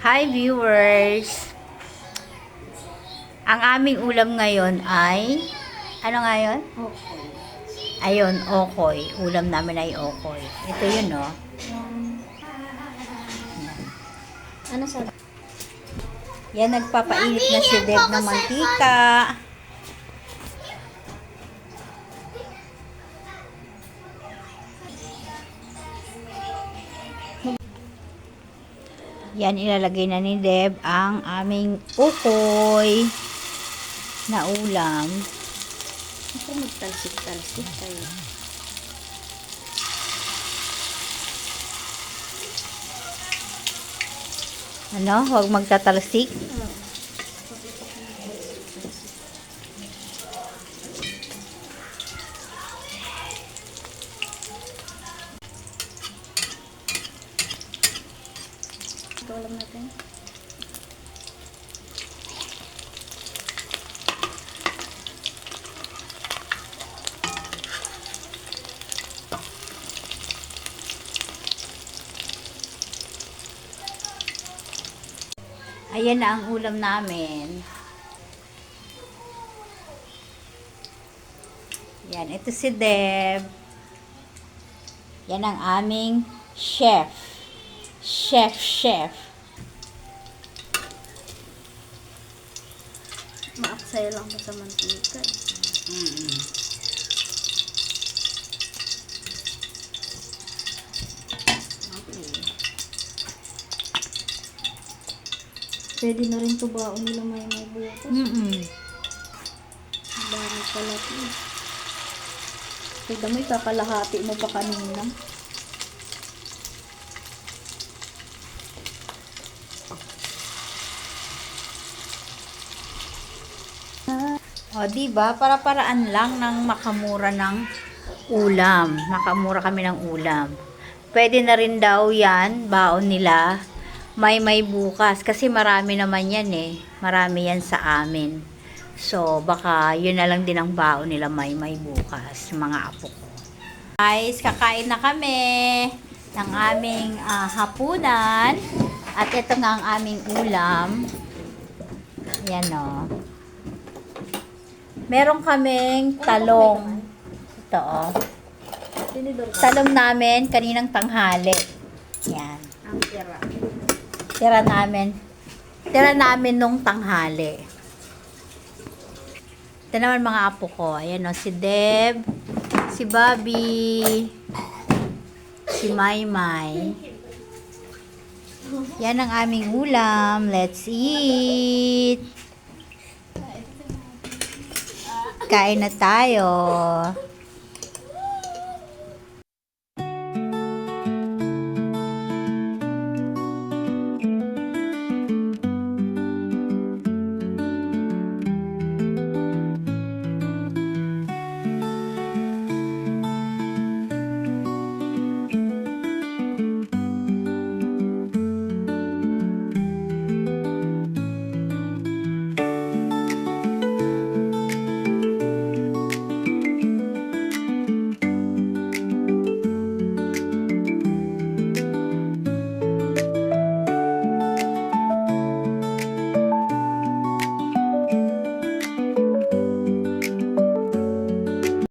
Hi viewers! Ang aming ulam ngayon ay, ano nga yun? Okay. Ayun, okoy. Ulam namin ay okoy. Ito yun, no? Ano sa... Yan, nagpapainit na si Deb ng mantika. Yan, ilalagay na ni Deb ang aming ukoy na ulam. Ito magtalsik-talsik tayo. Ano? Huwag magtatalsik. Ito alam natin. Ayan na ang ulam namin. Yan, ito si Deb. Yan ang aming chef. Chef. Maaksaya lang pa sa mantika. Okay. Pwede na rin ito baon nila may butas. Ang dami pala ito. Tignan mo, kakalahati mo pa kanina. O, diba? Para-paraan lang ng makamura ng ulam. Makamura kami ng ulam. Pwede na rin daw yan, baon nila. May bukas. Kasi marami naman yan eh. Marami yan sa amin. So, baka yun na lang din ang baon nila may bukas. Mga apo ko. Guys, kakain na kami ng aming hapunan. At ito nga ang aming ulam. Yan o. Meron kaming talong. Ito o. Tinidor ka. Talong namin kaninang tanghali. Yan. Ang tira. Tira namin nung tanghali. Ito naman mga apo ko. Ayan o, si Deb, si Bobby, si Maymay. Yan ang aming ulam. Let's eat! Kain na tayo.